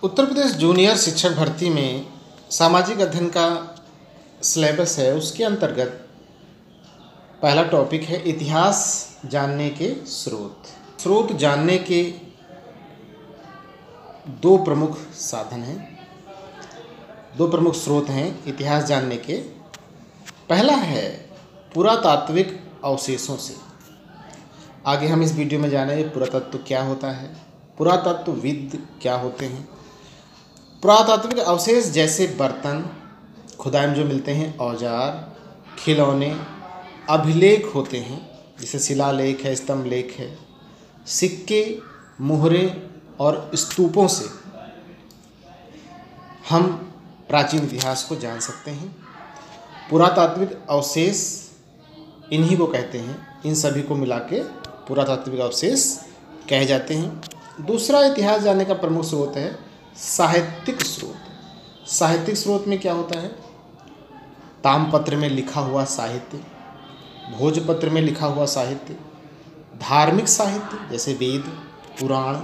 Uttar Pradesh junior शिक्षक भर्ती में सामाजिक अध्ययन का सिलेबस है, उसके अंतर्गत पहला टॉपिक है इतिहास जानने के स्रोत। स्रोत जानने के दो प्रमुख साधन हैं, दो प्रमुख स्रोत हैं इतिहास जानने के। पहला है पुरातात्विक अवशेषों से। आगे हम इस वीडियो में जानेंगे पुरातत्व क्या होता है, पुरातत्वविद क्या होते हैं। पुरातात्विक अवशेष जैसे बर्तन, खुदाई में जो मिलते हैं, औजार, खिलौने, अभिलेख होते हैं, जैसे शिलालेख है, स्तंभ लेख है, सिक्के, मुहरे और स्तूपों से हम प्राचीन इतिहास को जान सकते हैं। पुरातात्विक अवशेष इन्हीं को कहते हैं, इन सभी को मिला के पुरातात्विक अवशेष कहे जाते हैं। दूसरा इतिहास जानने का प्रमुख स्रोत है साहित्यिक स्रोत। साहित्यिक स्रोत में क्या होता है? ताम्रपत्र में लिखा हुआ साहित्य, भोजपत्र में लिखा हुआ साहित्य, धार्मिक साहित्य जैसे वेद, पुराण,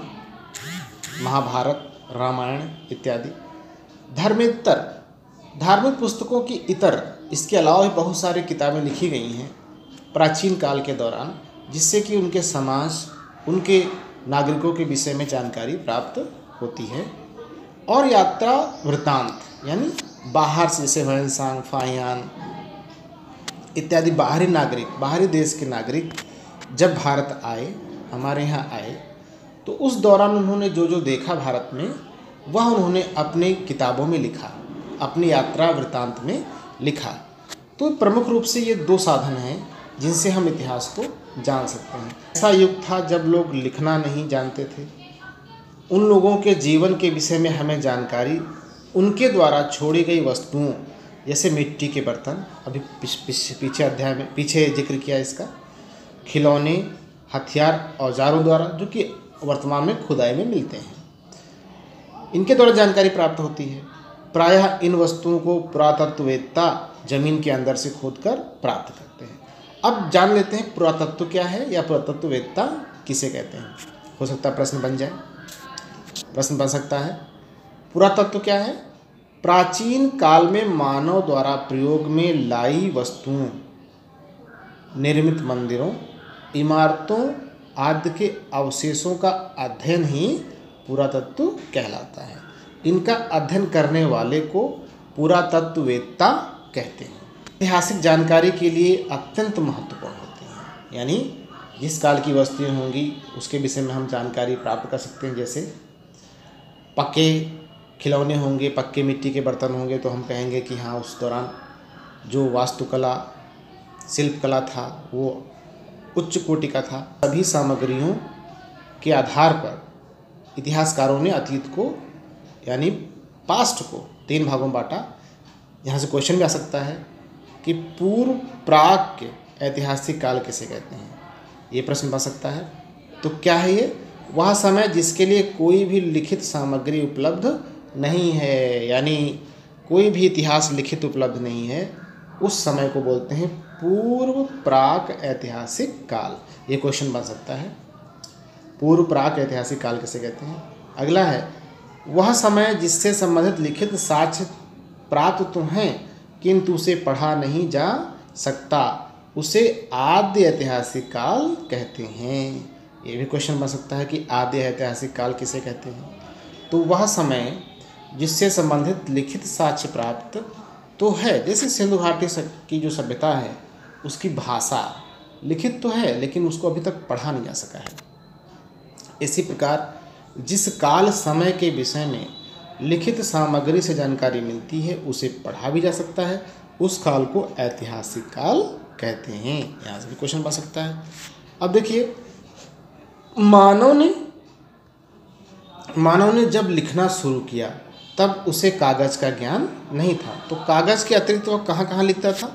महाभारत, रामायण इत्यादि, धर्मेतर धार्मिक पुस्तकों की इतर, इसके अलावा भी बहुत सारी किताबें लिखी गई हैं प्राचीन काल के दौरान, जिससे कि उनके समाज, उनके नागरिकों के विषय में जानकारी प्राप्त होती है। और यात्रा वृत्तांत, यानी बाहर से, जैसे ह्वेनसांग, फाहियान इत्यादि बाहरी नागरिक, बाहरी देश के नागरिक जब भारत आए, हमारे यहाँ आए, तो उस दौरान उन्होंने जो जो देखा भारत में, वह उन्होंने अपनी किताबों में लिखा, अपनी यात्रा वृत्तांत में लिखा। तो प्रमुख रूप से ये दो साधन हैं जिनसे हम इतिहास को जान सकते हैं। ऐसा युग था जब लोग लिखना नहीं जानते थे। उन लोगों के जीवन के विषय में हमें जानकारी उनके द्वारा छोड़ी गई वस्तुओं, जैसे मिट्टी के बर्तन, अभी पीछे अध्याय में पीछे जिक्र किया इसका, खिलौने, हथियार, औजारों द्वारा, जो कि वर्तमान में खुदाई में मिलते हैं, इनके द्वारा जानकारी प्राप्त होती है। प्रायः इन वस्तुओं को पुरातत्ववेत्ता जमीन के अंदर से खोदकर प्राप्त करते हैं। अब जान लेते हैं पुरातत्व क्या है या पुरातत्ववेत्ता किसे कहते हैं। हो सकता है प्रश्न बन जाए, प्रश्न बन सकता है, पुरातत्व क्या है? प्राचीन काल में मानव द्वारा प्रयोग में लाई वस्तुओं, निर्मित मंदिरों, इमारतों आदि के अवशेषों का अध्ययन ही पुरातत्व कहलाता है। इनका अध्ययन करने वाले को पुरातत्ववेत्ता कहते हैं। ऐतिहासिक जानकारी के लिए अत्यंत महत्वपूर्ण होते हैं, यानी जिस काल की वस्तुएं होंगी उसके विषय में हम जानकारी प्राप्त कर सकते हैं। जैसे पक्के खिलौने होंगे, पक्के मिट्टी के बर्तन होंगे, तो हम कहेंगे कि हाँ, उस दौरान जो वास्तुकला, शिल्पकला था वो उच्च कोटि का था। सभी सामग्रियों के आधार पर इतिहासकारों ने अतीत को, यानी पास्ट को, 3 भागों में बांटा। यहाँ से क्वेश्चन भी आ सकता है कि पूर्व प्राक के ऐतिहासिक काल किसे कहते हैं, ये प्रश्न बन सकता है। तो क्या है ये? वह समय जिसके लिए कोई भी लिखित सामग्री उपलब्ध नहीं है, यानी कोई भी इतिहास लिखित उपलब्ध नहीं है, उस समय को बोलते हैं पूर्व प्राक ऐतिहासिक काल। ये क्वेश्चन बन सकता है, पूर्व प्राक ऐतिहासिक काल किसे कहते हैं। अगला है वह समय जिससे संबंधित लिखित साक्ष्य प्राप्त तो हैं किंतु उसे पढ़ा नहीं जा सकता, उसे आद्य ऐतिहासिक काल कहते हैं। ये भी क्वेश्चन बन सकता है कि आद्य ऐतिहासिक काल किसे कहते हैं। तो वह समय जिससे संबंधित लिखित साक्ष्य प्राप्त तो है, जैसे सिंधु घाटी की जो सभ्यता है उसकी भाषा लिखित तो है, लेकिन उसको अभी तक पढ़ा नहीं जा सका है। इसी प्रकार जिस काल समय के विषय में लिखित सामग्री से जानकारी मिलती है उसे पढ़ा भी जा सकता है, उस काल को ऐतिहासिक काल कहते हैं। यहाँ से भी क्वेश्चन बन सकता है। अब देखिए, मानव ने जब लिखना शुरू किया तब उसे कागज़ का ज्ञान नहीं था, तो कागज़ के अतिरिक्त वह कहाँ कहाँ लिखता था?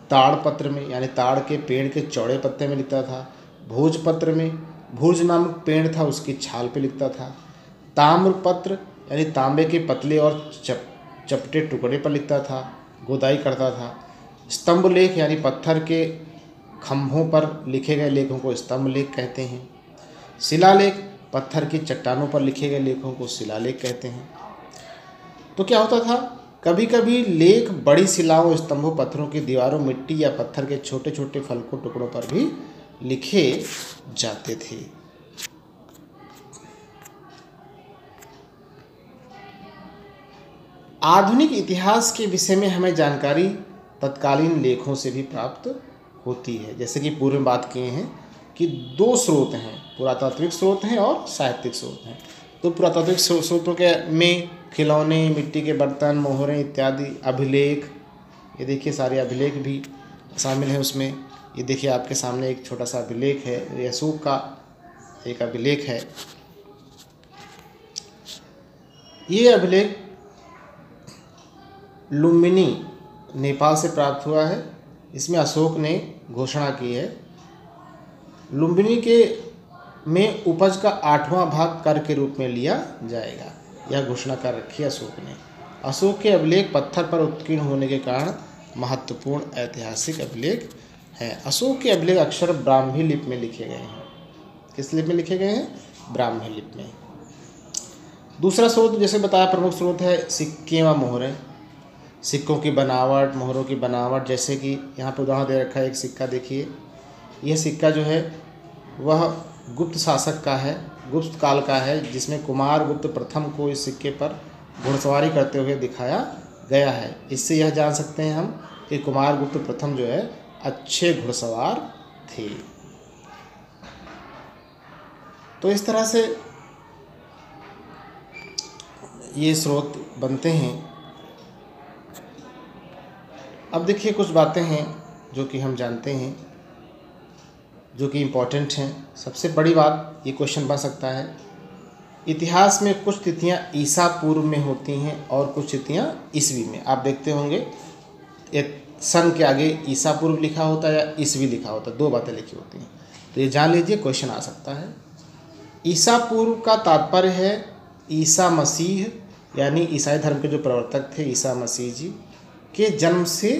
ताड़ पत्र में, यानी ताड़ के पेड़ के चौड़े पत्ते में लिखता था। भोजपत्र में, भुर्ज नामक पेड़ था उसकी छाल पे लिखता था। ताम्रपत्र यानी तांबे के पतले और चपटे टुकड़े पर लिखता था, गोदाई करता था। स्तंभ लेख यानी पत्थर के खंभों पर लिखे गए लेखों को स्तंभ लेख कहते हैं। शिलालेख पत्थर की चट्टानों पर लिखे गए लेखों को शिलालेख कहते हैं। तो क्या होता था, कभी कभी लेख बड़ी शिलाओं, स्तंभों, पत्थरों की दीवारों, मिट्टी या पत्थर के छोटे छोटे फलकों टुकड़ों पर भी लिखे जाते थे। आधुनिक इतिहास के विषय में हमें जानकारी तत्कालीन लेखों से भी प्राप्त होती है। जैसे कि पूर्व में बात किए हैं कि दो स्रोत हैं, पुरातात्विक स्रोत हैं और साहित्यिक स्रोत हैं। तो पुरातात्विक स्रोतों के में खिलौने, मिट्टी के बर्तन, मोहरें इत्यादि, अभिलेख, ये देखिए सारे अभिलेख भी शामिल हैं उसमें। ये देखिए आपके सामने एक छोटा सा अभिलेख है, ये अशोक का एक अभिलेख है। ये अभिलेख लुम्बिनी नेपाल से प्राप्त हुआ है। इसमें अशोक ने घोषणा की है, लुम्बिनी के में उपज का 8वां भाग कर के रूप में लिया जाएगा, यह घोषणा कर रखी है अशोक ने। अशोक के अभिलेख पत्थर पर उत्कीर्ण होने के कारण महत्वपूर्ण ऐतिहासिक अभिलेख हैं। अशोक के अभिलेख अक्षर ब्राह्मी लिपि में लिखे गए हैं। किस लिपि में लिखे गए हैं? ब्राह्मी लिपि में। दूसरा स्रोत जैसे बताया प्रमुख स्रोत है सिक्के व मोहरें। सिक्कों की बनावट, मोहरों की बनावट, जैसे कि यहाँ पर उदाहरण दे रखा है एक सिक्का देखिए। यह सिक्का जो है वह गुप्त शासक का है, गुप्त काल का है, जिसमें कुमार गुप्त प्रथम को इस सिक्के पर घुड़सवारी करते हुए दिखाया गया है। इससे यह जान सकते हैं हम कि कुमार गुप्त प्रथम जो है अच्छे घुड़सवार थे। तो इस तरह से ये स्रोत बनते हैं। अब देखिए कुछ बातें हैं जो कि हम जानते हैं, जो कि इम्पोर्टेंट हैं। सबसे बड़ी बात, ये क्वेश्चन बन सकता है, इतिहास में कुछ तिथियां ईसा पूर्व में होती हैं और कुछ तिथियां ईसवी में। आप देखते होंगे एक सन के आगे ईसा पूर्व लिखा होता है या ईसवी लिखा होता है, दो बातें लिखी होती हैं। तो ये जान लीजिए, क्वेश्चन आ सकता है। ईसा पूर्व का तात्पर्य है ईसा मसीह यानी ईसाई धर्म के जो प्रवर्तक थे ईसा मसीह जी के जन्म से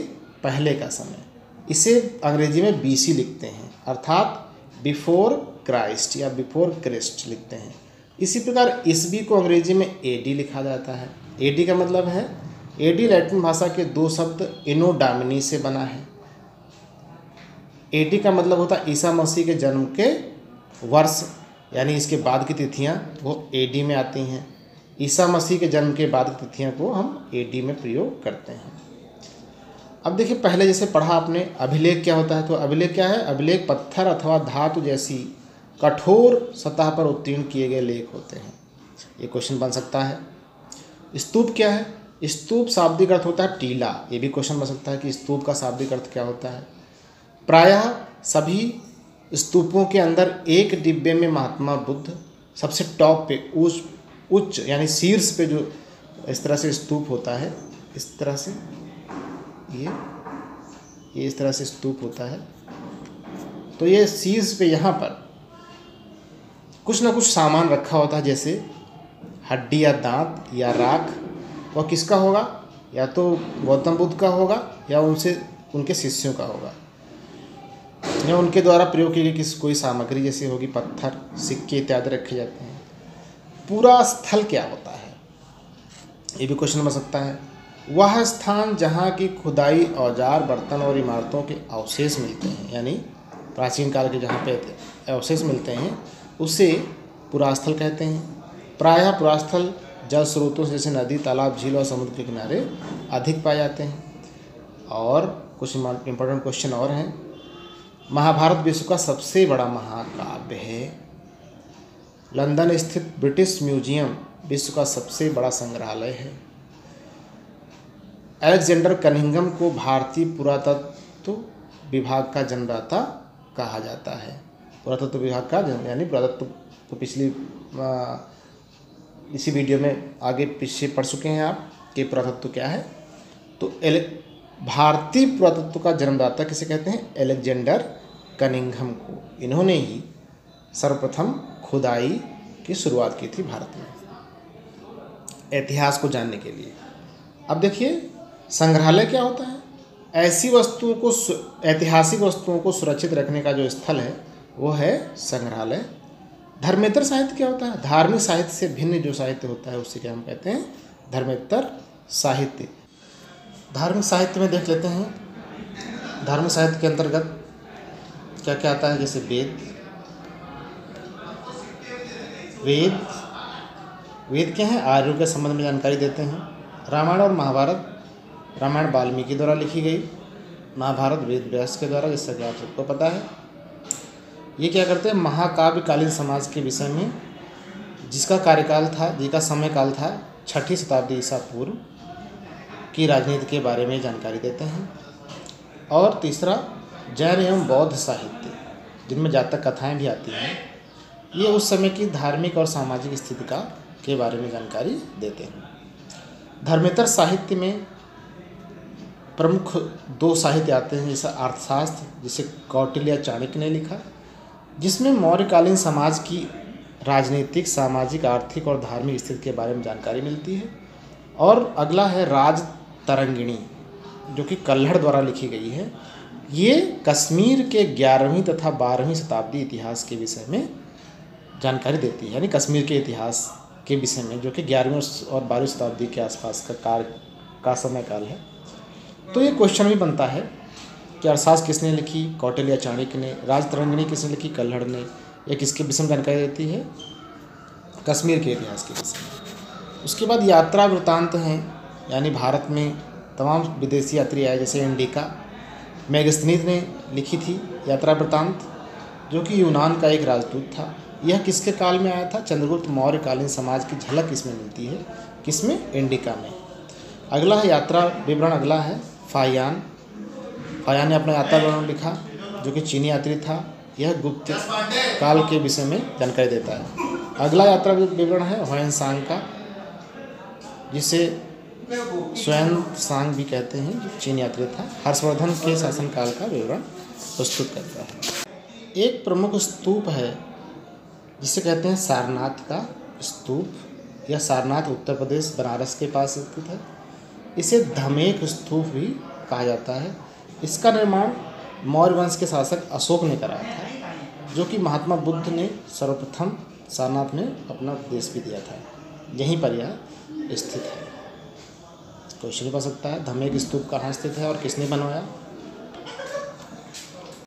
पहले का समय। इसे अंग्रेजी में BC लिखते हैं, अर्थात बिफोर क्राइस्ट या बिफोर क्रिस्ट लिखते हैं। इसी प्रकार ईसवी को अंग्रेजी में AD लिखा जाता है। AD का मतलब है, AD लैटिन भाषा के दो शब्द एनो डामिनी से बना है। AD का मतलब होता है ईसा मसीह के जन्म के वर्ष, यानी इसके बाद की तिथियां वो AD में आती हैं। ईसा मसीह के जन्म के बाद की तिथियां को हम AD में प्रयोग करते हैं। अब देखिए, पहले जैसे पढ़ा आपने अभिलेख क्या होता है, तो अभिलेख क्या है? अभिलेख पत्थर अथवा धातु जैसी कठोर सतह पर उत्तीर्ण किए गए लेख होते हैं। ये क्वेश्चन बन सकता है। स्तूप क्या है? स्तूप शाब्दिक अर्थ होता है टीला। ये भी क्वेश्चन बन सकता है कि स्तूप का शाब्दिक अर्थ क्या होता है। प्रायः सभी स्तूपों के अंदर एक डिब्बे में महात्मा बुद्ध सबसे टॉप पे उच्च यानी शीर्ष पे जो इस तरह से स्तूप होता है, इस तरह से ये इस तरह से स्तूप होता है। तो ये शीर्ष पे यहाँ पर कुछ ना कुछ सामान रखा होता है, जैसे हड्डी या दांत या राख। वह किसका होगा? या तो गौतम बुद्ध का होगा या उनके शिष्यों का होगा, या उनके द्वारा प्रयोग की गई कोई सामग्री जैसी होगी, पत्थर, सिक्के इत्यादि रखे जाते हैं। पूरा स्थल क्या होता है? ये भी क्वेश्चन बन सकता है। वह स्थान जहाँ की खुदाई, औजार, बर्तन और इमारतों के अवशेष मिलते हैं, यानी प्राचीन काल के जहाँ पे अवशेष मिलते हैं उसे पुरास्थल कहते हैं। प्रायः पुरास्थल जल स्रोतों जैसे नदी, तालाब, झील और समुद्र के किनारे अधिक पाए जाते हैं। और कुछ इम्पोर्टेंट क्वेश्चन और हैं। महाभारत विश्व का सबसे बड़ा महाकाव्य है। लंदन स्थित ब्रिटिश म्यूजियम विश्व का सबसे बड़ा संग्रहालय है। अलेक्जेंडर कनिंघम को भारतीय पुरातत्व विभाग का जन्मदाता कहा जाता है। पुरातत्व विभाग का यानी पुरातत्व तो पिछली इसी वीडियो में आगे पीछे पढ़ चुके हैं आप कि पुरातत्व क्या है। तो भारतीय पुरातत्व का जन्मदाता किसे कहते हैं? अलेक्जेंडर कनिंघम को। इन्होंने ही सर्वप्रथम खुदाई की शुरुआत की थी भारत में इतिहास को जानने के लिए। अब देखिए, संग्रहालय क्या होता है? ऐसी वस्तुओं को, ऐतिहासिक वस्तुओं को सुरक्षित रखने का जो स्थल है वो है संग्रहालय। धर्मेतर साहित्य क्या होता है? धार्मिक साहित्य से भिन्न जो साहित्य होता है उसे क्या हम कहते हैं? धर्मेतर साहित्य। धार्मिक साहित्य में देख लेते हैं। धार्मिक साहित्य के अंतर्गत क्या क्या आता है? जैसे वेद क्या है? आर्यों के संबंध में जानकारी देते हैं। रामायण और महाभारत, रामायण वाल्मीकि द्वारा लिखी गई, महाभारत वेद व्यास के द्वारा, जैसा कि आप सबको पता है। ये क्या करते हैं? महाकाव्यकालीन समाज के विषय में जिसका कार्यकाल था, जिसका समय काल था 6ठी शताब्दी ईसा पूर्व की राजनीति के बारे में जानकारी देते हैं। और तीसरा, जैन एवं बौद्ध साहित्य, जिनमें जातक कथाएं भी आती हैं, ये उस समय की धार्मिक और सामाजिक स्थिति के बारे में जानकारी देते हैं। धर्मेतर साहित्य में प्रमुख 2 साहित्य आते हैं, जैसे अर्थशास्त्र, जिसे कौटिल्य चाणक्य ने लिखा, जिसमें मौर्यकालीन समाज की राजनीतिक, सामाजिक, आर्थिक और धार्मिक स्थिति के बारे में जानकारी मिलती है। और अगला है राजतरंगिणी, जो कि कल्हड़ द्वारा लिखी गई है। ये कश्मीर के 11वीं तथा 12वीं शताब्दी इतिहास के विषय में जानकारी देती है, यानी कश्मीर के इतिहास के विषय में, जो कि 11वीं और 12वीं शताब्दी के आसपास का समय काल है। तो ये क्वेश्चन भी बनता है कि अर्थशास्त्र किसने लिखी? कौटिल्य चाणक्य ने। राजतरंगिणी किसने लिखी? कल्हड़ ने। ये किसके विषय में जानकारी देती है? कश्मीर के इतिहास के विषय में। उसके बाद यात्रा वृत्तांत हैं, यानी भारत में तमाम विदेशी यात्री आए, जैसे इंडिका, मेगस्थनीज ने लिखी थी यात्रा वृत्तांत, जो कि यूनान का एक राजदूत था। यह किसके काल में आया था? चंद्रगुप्त मौर्यकालीन समाज की झलक इसमें मिलती है। किसमें? इंडिका में। अगला है यात्रा विवरण, अगला है फाहियान ने अपना यात्रा विवरण लिखा, जो कि चीनी यात्री था। यह गुप्त काल के विषय में जानकारी देता है। अगला यात्रा विवरण है ह्वेनसांग का, जिसे स्वयं सांग भी कहते हैं, जो चीनी यात्री था। हर्षवर्धन के शासनकाल का विवरण प्रस्तुत करता है। एक प्रमुख स्तूप है जिसे कहते हैं सारनाथ का स्तूप। यह सारनाथ उत्तर प्रदेश बनारस के पास स्थित है। इसे धमेक स्तूप भी कहा जाता है। इसका निर्माण मौर्य वंश के शासक अशोक ने कराया था, जो कि महात्मा बुद्ध ने सर्वप्रथम सारनाथ में अपना उपदेश भी दिया था। यहीं पर यह स्थित है। क्वेश्चन बन सकता है, धमेक स्तूप कहाँ स्थित है और किसने बनवाया?